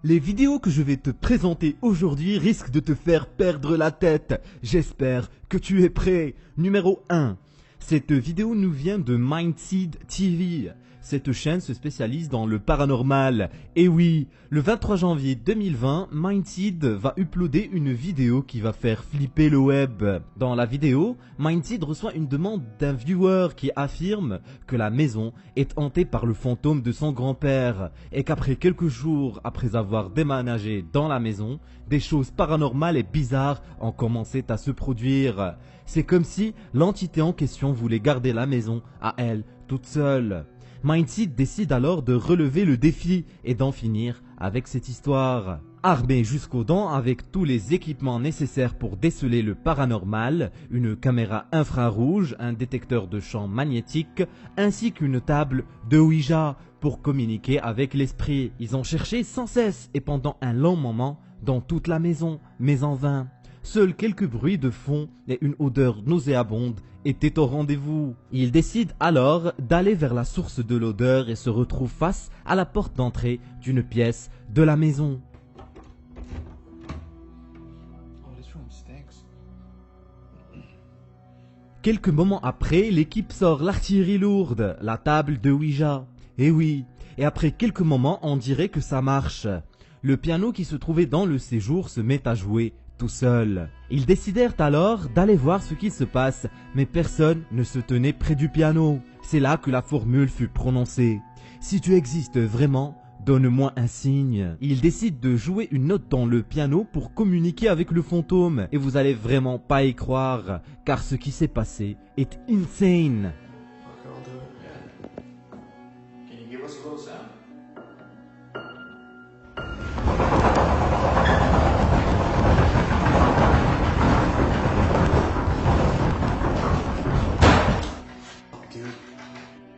Les vidéos que je vais te présenter aujourd'hui risquent de te faire perdre la tête. J'espère que tu es prêt. Numéro 1. Cette vidéo nous vient de Mindseed TV. Cette chaîne se spécialise dans le paranormal. Et oui, le 23 janvier 2020, Mindseed va uploader une vidéo qui va faire flipper le web. Dans la vidéo, Mindseed reçoit une demande d'un viewer qui affirme que la maison est hantée par le fantôme de son grand-père et qu'après quelques jours après avoir déménagé dans la maison, des choses paranormales et bizarres ont commencé à se produire. C'est comme si l'entité en question voulait garder la maison à elle toute seule. Mindseed décide alors de relever le défi et d'en finir avec cette histoire. Armé jusqu'aux dents avec tous les équipements nécessaires pour déceler le paranormal, une caméra infrarouge, un détecteur de champs magnétiques, ainsi qu'une table de Ouija pour communiquer avec l'esprit. Ils ont cherché sans cesse et pendant un long moment dans toute la maison, mais en vain. Seuls quelques bruits de fond et une odeur nauséabonde étaient au rendez-vous. Ils décident alors d'aller vers la source de l'odeur et se retrouvent face à la porte d'entrée d'une pièce de la maison. Quelques moments après, l'équipe sort l'artillerie lourde, la table de Ouija. Et oui, et après quelques moments, on dirait que ça marche. Le piano qui se trouvait dans le séjour se met à jouer tout seul. Ils décidèrent alors d'aller voir ce qui se passe, mais personne ne se tenait près du piano. C'est là que la formule fut prononcée. Si tu existes vraiment, donne-moi un signe. Ils décident de jouer une note dans le piano pour communiquer avec le fantôme. Et vous allez vraiment pas y croire, car ce qui s'est passé est insane.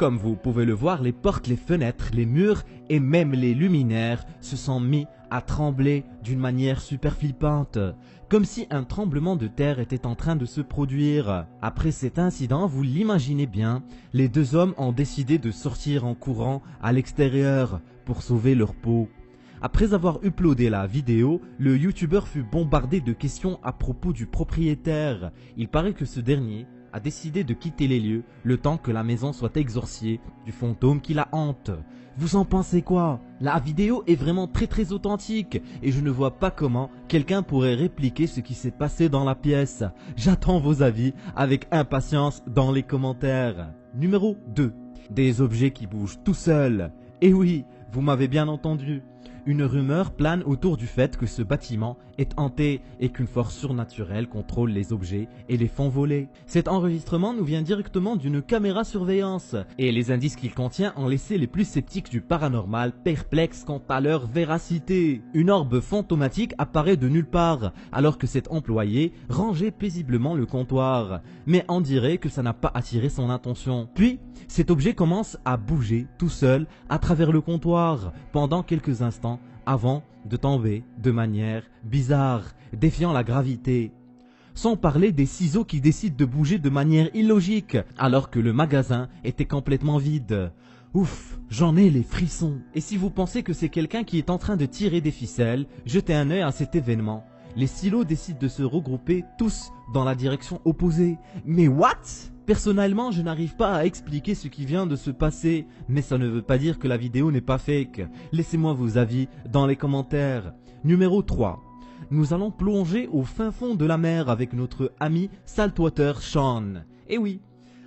Comme vous pouvez le voir, les portes, les fenêtres, les murs et même les luminaires se sont mis à trembler d'une manière super flippante. Comme si un tremblement de terre était en train de se produire. Après cet incident, vous l'imaginez bien, les deux hommes ont décidé de sortir en courant à l'extérieur pour sauver leur peau. Après avoir uploadé la vidéo, le youtubeur fut bombardé de questions à propos du propriétaire. Il paraît que ce dernier a décidé de quitter les lieux le temps que la maison soit exorcisée du fantôme qui la hante. Vous en pensez quoi? La vidéo est vraiment très authentique et je ne vois pas comment quelqu'un pourrait répliquer ce qui s'est passé dans la pièce. J'attends vos avis avec impatience dans les commentaires. Numéro 2. Des objets qui bougent tout seuls. Et oui, vous m'avez bien entendu. Une rumeur plane autour du fait que ce bâtiment est hanté et qu'une force surnaturelle contrôle les objets et les font voler. Cet enregistrement nous vient directement d'une caméra surveillance et les indices qu'il contient ont laissé les plus sceptiques du paranormal perplexes quant à leur véracité. Une orbe fantomatique apparaît de nulle part alors que cet employé rangeait paisiblement le comptoir. Mais on dirait que ça n'a pas attiré son attention. Puis, cet objet commence à bouger tout seul à travers le comptoir pendant quelques instants avant de tomber de manière bizarre, défiant la gravité. Sans parler des ciseaux qui décident de bouger de manière illogique alors que le magasin était complètement vide. Ouf, j'en ai les frissons. Et si vous pensez que c'est quelqu'un qui est en train de tirer des ficelles, jetez un œil à cet événement. Les silos décident de se regrouper tous dans la direction opposée. Mais what? Personnellement, je n'arrive pas à expliquer ce qui vient de se passer, mais ça ne veut pas dire que la vidéo n'est pas fake. Laissez-moi vos avis dans les commentaires. Numéro 3. Nous allons plonger au fin fond de la mer avec notre ami Saltwater Sean. Et oui,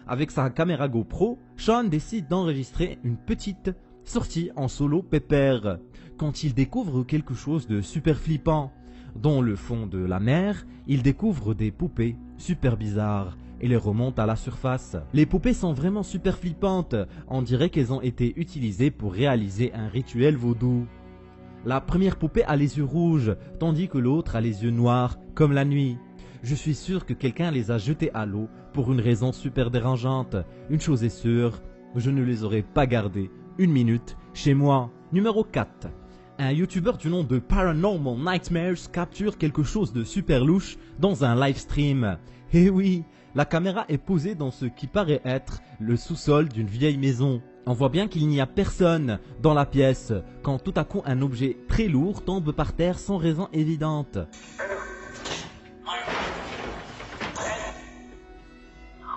avec sa caméra GoPro, Sean décide d'enregistrer une petite sortie en solo pépère quand il découvre quelque chose de super flippant. Dans le fond de la mer, il découvre des poupées super bizarres et les remonte à la surface. Les poupées sont vraiment super flippantes, on dirait qu'elles ont été utilisées pour réaliser un rituel vaudou. La première poupée a les yeux rouges, tandis que l'autre a les yeux noirs, comme la nuit. Je suis sûr que quelqu'un les a jetées à l'eau pour une raison super dérangeante. Une chose est sûre, je ne les aurais pas gardées une minute chez moi. Numéro 4. Un youtubeur du nom de Paranormal Nightmares capture quelque chose de super louche dans un live stream. Et oui, La caméra est posée dans ce qui paraît être le sous-sol d'une vieille maison. On voit bien qu'il n'y a personne dans la pièce quand tout à coup un objet très lourd tombe par terre sans raison évidente.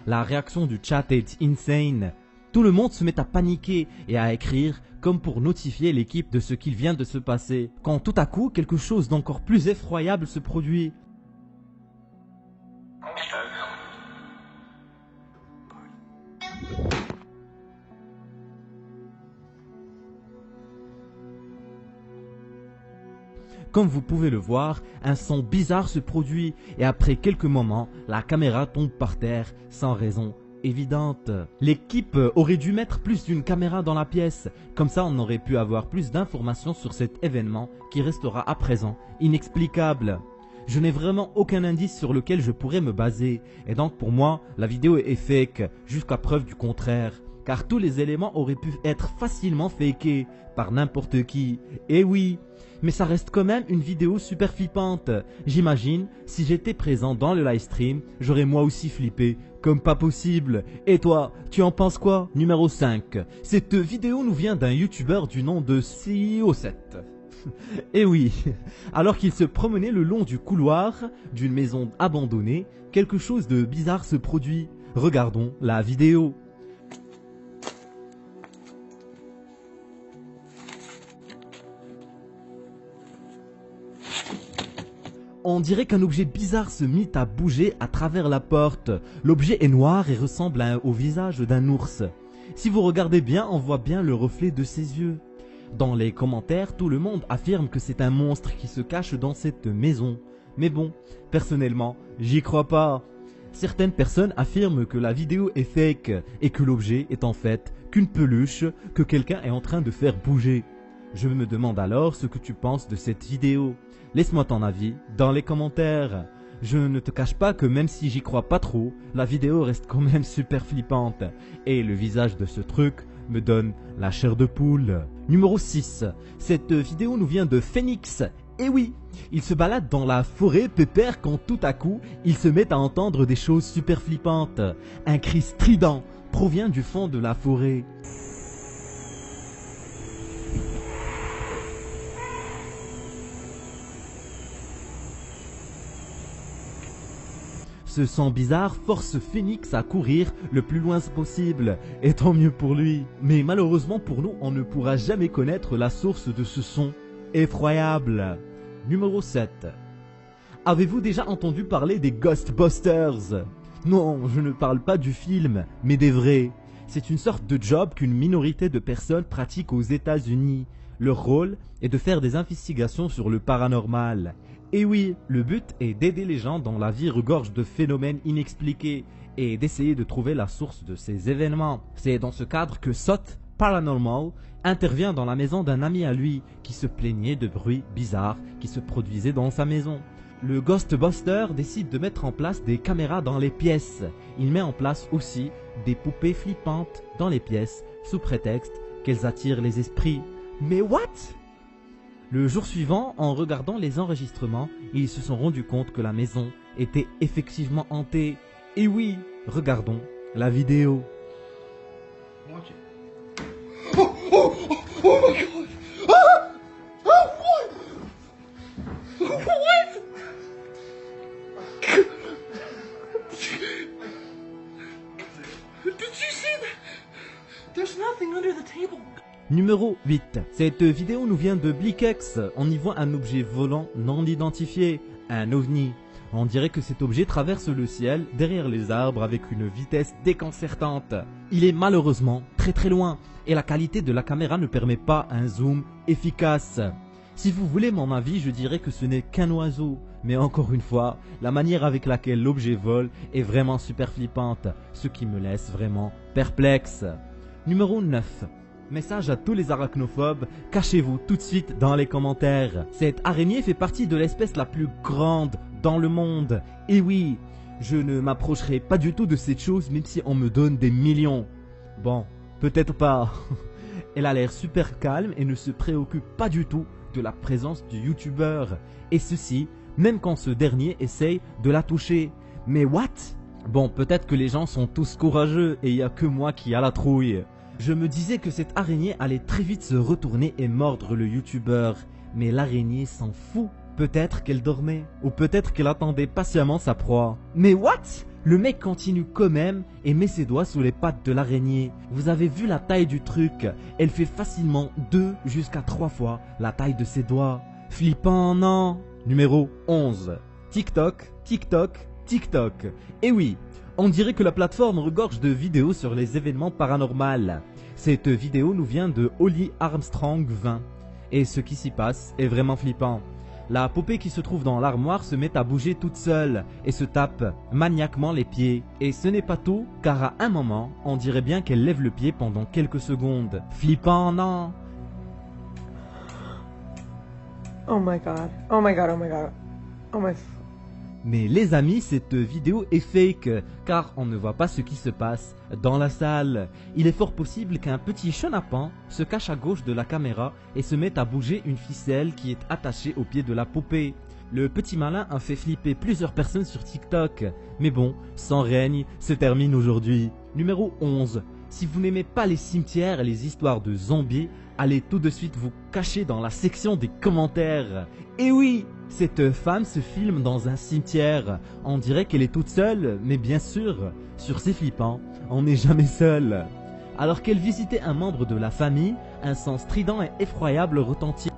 La réaction du chat est insane. Tout le monde se met à paniquer et à écrire comme pour notifier l'équipe de ce qu'il vient de se passer. Quand tout à coup quelque chose d'encore plus effroyable se produit. Comme vous pouvez le voir, un son bizarre se produit et après quelques moments, la caméra tombe par terre sans raison évidente. L'équipe aurait dû mettre plus d'une caméra dans la pièce, comme ça on aurait pu avoir plus d'informations sur cet événement qui restera à présent inexplicable. Je n'ai vraiment aucun indice sur lequel je pourrais me baser et donc pour moi, la vidéo est fake jusqu'à preuve du contraire. Car tous les éléments auraient pu être facilement fakés par n'importe qui. Et oui, mais ça reste quand même une vidéo super flippante. J'imagine, si j'étais présent dans le live stream, j'aurais moi aussi flippé, comme pas possible. Et toi, tu en penses quoi? Numéro 5. Cette vidéo nous vient d'un youtubeur du nom de CEO7. Et oui, alors qu'il se promenait le long du couloir d'une maison abandonnée, quelque chose de bizarre se produit. Regardons la vidéo. On dirait qu'un objet bizarre se mit à bouger à travers la porte. L'objet est noir et ressemble au visage d'un ours. Si vous regardez bien, on voit bien le reflet de ses yeux. Dans les commentaires, tout le monde affirme que c'est un monstre qui se cache dans cette maison. Mais bon, personnellement, j'y crois pas. Certaines personnes affirment que la vidéo est fake et que l'objet est en fait qu'une peluche que quelqu'un est en train de faire bouger. Je me demande alors ce que tu penses de cette vidéo. Laisse-moi ton avis dans les commentaires. Je ne te cache pas que même si j'y crois pas trop, la vidéo reste quand même super flippante. Et le visage de ce truc me donne la chair de poule. Numéro 6. Cette vidéo nous vient de Phoenix. Et oui, il se balade dans la forêt pépère quand tout à coup, il se met à entendre des choses super flippantes. Un cri strident provient du fond de la forêt. Ce son bizarre force Phoenix à courir le plus loin possible, et tant mieux pour lui. Mais malheureusement pour nous, on ne pourra jamais connaître la source de ce son effroyable. Numéro 7. Avez-vous déjà entendu parler des Ghostbusters? Non, je ne parle pas du film, mais des vrais. C'est une sorte de job qu'une minorité de personnes pratiquent aux États-Unis. Leur rôle est de faire des investigations sur le paranormal. Et oui, le but est d'aider les gens dont la vie regorge de phénomènes inexpliqués et d'essayer de trouver la source de ces événements. C'est dans ce cadre que SOT Paranormal intervient dans la maison d'un ami à lui qui se plaignait de bruits bizarres qui se produisaient dans sa maison. Le Ghostbuster décide de mettre en place des caméras dans les pièces. Il met en place aussi des poupées flippantes dans les pièces sous prétexte qu'elles attirent les esprits. Mais what? Le jour suivant, en regardant les enregistrements, ils se sont rendus compte que la maison était effectivement hantée. Et oui, regardons la vidéo. Watch it. Oh my god! What? What? Did you see that? There's nothing under the table. Numéro 8. Cette vidéo nous vient de Blikex. On y voit un objet volant non identifié, un ovni. On dirait que cet objet traverse le ciel derrière les arbres avec une vitesse déconcertante. Il est malheureusement très loin et la qualité de la caméra ne permet pas un zoom efficace. Si vous voulez mon avis, je dirais que ce n'est qu'un oiseau. Mais encore une fois, la manière avec laquelle l'objet vole est vraiment super flippante, ce qui me laisse vraiment perplexe. Numéro 9. Message à tous les arachnophobes, cachez-vous tout de suite dans les commentaires. Cette araignée fait partie de l'espèce la plus grande dans le monde. Et oui, je ne m'approcherai pas du tout de cette chose même si on me donne des millions. Bon, peut-être pas. Elle a l'air super calme et ne se préoccupe pas du tout de la présence du youtubeur. Et ceci, même quand ce dernier essaye de la toucher. Mais what? Bon, peut-être que les gens sont tous courageux et il n'y a que moi qui a la trouille. Je me disais que cette araignée allait très vite se retourner et mordre le youtubeur. Mais l'araignée s'en fout. Peut-être qu'elle dormait. Ou peut-être qu'elle attendait patiemment sa proie. Mais what? Le mec continue quand même et met ses doigts sous les pattes de l'araignée. Vous avez vu la taille du truc? Elle fait facilement 2 jusqu'à 3 fois la taille de ses doigts. Flippant, non? Numéro 11. TikTok, TikTok, TikTok. Et oui, on dirait que la plateforme regorge de vidéos sur les événements paranormaux. Cette vidéo nous vient de Holly Armstrong 20. Et ce qui s'y passe est vraiment flippant. La poupée qui se trouve dans l'armoire se met à bouger toute seule et se tape maniaquement les pieds. Et ce n'est pas tout, car à un moment, on dirait bien qu'elle lève le pied pendant quelques secondes. Flippant, non? Oh my god. Oh my god, oh my god. Oh my... Mais les amis, cette vidéo est fake, car on ne voit pas ce qui se passe dans la salle. Il est fort possible qu'un petit chenapan se cache à gauche de la caméra et se mette à bouger une ficelle qui est attachée au pied de la poupée. Le petit malin a fait flipper plusieurs personnes sur TikTok. Mais bon, son règne se termine aujourd'hui. Numéro 11. Si vous n'aimez pas les cimetières et les histoires de zombies, allez tout de suite vous cacher dans la section des commentaires. Et oui, cette femme se filme dans un cimetière. On dirait qu'elle est toute seule, mais bien sûr, sur ces flippants, on n'est jamais seul. Alors qu'elle visitait un membre de la famille, un son strident et effroyable retentit.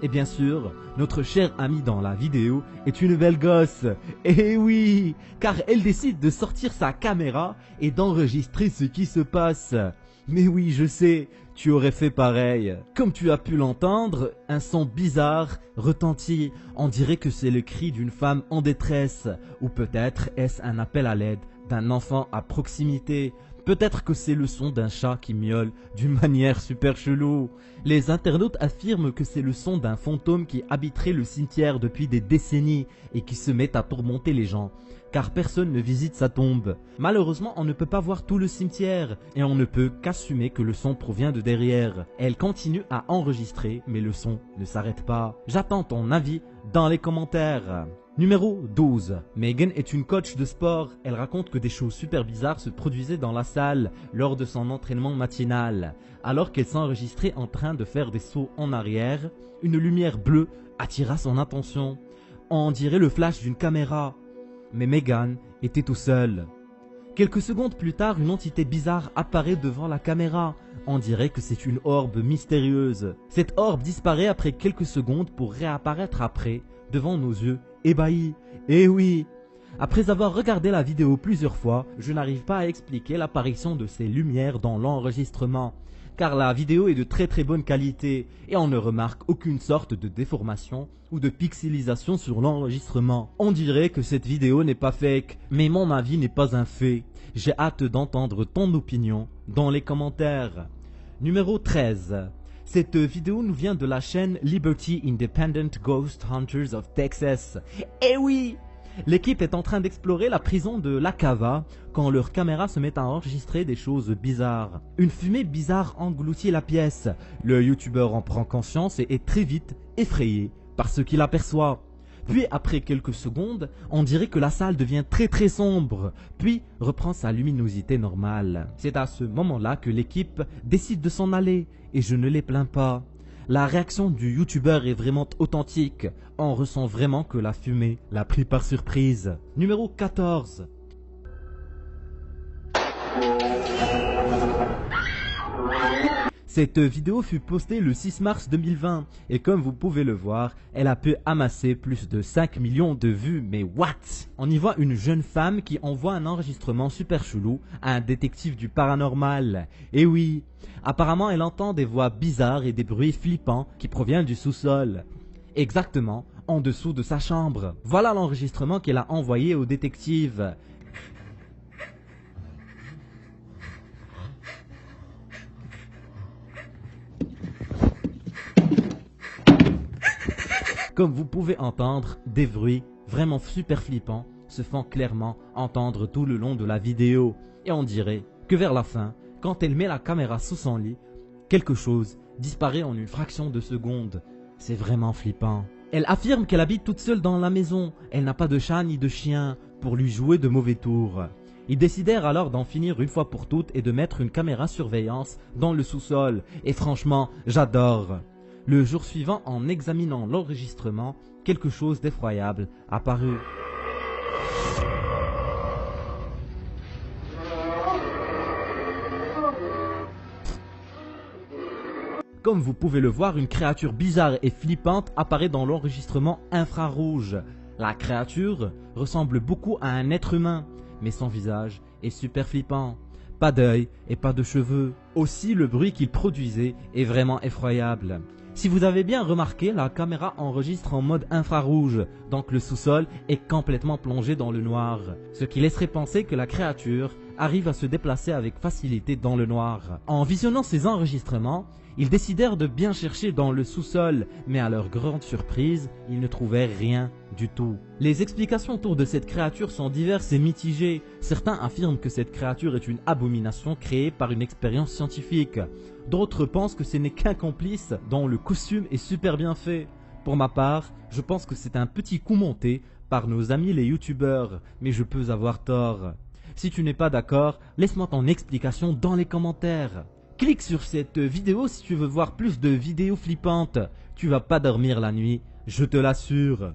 Et bien sûr, notre chère amie dans la vidéo est une belle gosse. Et oui, car elle décide de sortir sa caméra et d'enregistrer ce qui se passe. Mais oui, je sais, tu aurais fait pareil. Comme tu as pu l'entendre, un son bizarre retentit. On dirait que c'est le cri d'une femme en détresse. Ou peut-être est-ce un appel à l'aide d'un enfant à proximité. Peut-être que c'est le son d'un chat qui miaule d'une manière super chelou. Les internautes affirment que c'est le son d'un fantôme qui habiterait le cimetière depuis des décennies et qui se met à tourmenter les gens, car personne ne visite sa tombe. Malheureusement, on ne peut pas voir tout le cimetière et on ne peut qu'assumer que le son provient de derrière. Elle continue à enregistrer, mais le son ne s'arrête pas. J'attends ton avis dans les commentaires. Numéro 12. Megan est une coach de sport. Elle raconte que des choses super bizarres se produisaient dans la salle lors de son entraînement matinal. Alors qu'elle s'enregistrait en train de faire des sauts en arrière, une lumière bleue attira son attention. On dirait le flash d'une caméra. Mais Megan était tout seul. Quelques secondes plus tard, une entité bizarre apparaît devant la caméra. On dirait que c'est une orbe mystérieuse. Cette orbe disparaît après quelques secondes pour réapparaître après, devant nos yeux ébahis. Et oui, après avoir regardé la vidéo plusieurs fois, je n'arrive pas à expliquer l'apparition de ces lumières dans l'enregistrement, car la vidéo est de très bonne qualité et on ne remarque aucune sorte de déformation ou de pixelisation sur l'enregistrement. On dirait que cette vidéo n'est pas fake, mais mon avis n'est pas un fait. J'ai hâte d'entendre ton opinion dans les commentaires. Numéro 13. Cette vidéo nous vient de la chaîne Liberty Independent Ghost Hunters of Texas. Eh oui! L'équipe est en train d'explorer la prison de La Cava quand leur caméra se met à enregistrer des choses bizarres. Une fumée bizarre engloutit la pièce. Le youtubeur en prend conscience et est très vite effrayé par ce qu'il aperçoit. Puis après quelques secondes, on dirait que la salle devient très sombre, puis reprend sa luminosité normale. C'est à ce moment-là que l'équipe décide de s'en aller, et je ne les plains pas. La réaction du youtubeur est vraiment authentique, on ressent vraiment que la fumée l'a pris par surprise. Numéro 14. Cette vidéo fut postée le 6 mars 2020 et comme vous pouvez le voir, elle a pu amasser plus de 5 millions de vues. Mais what? On y voit une jeune femme qui envoie un enregistrement super chelou à un détective du paranormal. Et oui, apparemment elle entend des voix bizarres et des bruits flippants qui proviennent du sous-sol. Exactement en dessous de sa chambre. Voilà l'enregistrement qu'elle a envoyé au détective. Comme vous pouvez entendre, des bruits vraiment super flippants se font clairement entendre tout le long de la vidéo. Et on dirait que vers la fin, quand elle met la caméra sous son lit, quelque chose disparaît en une fraction de seconde. C'est vraiment flippant. Elle affirme qu'elle habite toute seule dans la maison. Elle n'a pas de chat ni de chien pour lui jouer de mauvais tours. Ils décidèrent alors d'en finir une fois pour toutes et de mettre une caméra surveillance dans le sous-sol. Et franchement, j'adore. Le jour suivant, en examinant l'enregistrement, quelque chose d'effroyable apparut. Comme vous pouvez le voir, une créature bizarre et flippante apparaît dans l'enregistrement infrarouge. La créature ressemble beaucoup à un être humain, mais son visage est super flippant. Pas d'œil et pas de cheveux. Aussi, le bruit qu'il produisait est vraiment effroyable. Si vous avez bien remarqué, la caméra enregistre en mode infrarouge, donc le sous-sol est complètement plongé dans le noir, ce qui laisserait penser que la créature arrive à se déplacer avec facilité dans le noir. En visionnant ces enregistrements, ils décidèrent de bien chercher dans le sous-sol, mais à leur grande surprise, ils ne trouvèrent rien du tout. Les explications autour de cette créature sont diverses et mitigées. Certains affirment que cette créature est une abomination créée par une expérience scientifique. D'autres pensent que ce n'est qu'un complice dont le costume est super bien fait. Pour ma part, je pense que c'est un petit coup monté par nos amis les youtubeurs, mais je peux avoir tort. Si tu n'es pas d'accord, laisse-moi ton explication dans les commentaires. Clique sur cette vidéo si tu veux voir plus de vidéos flippantes. Tu vas pas dormir la nuit, je te l'assure.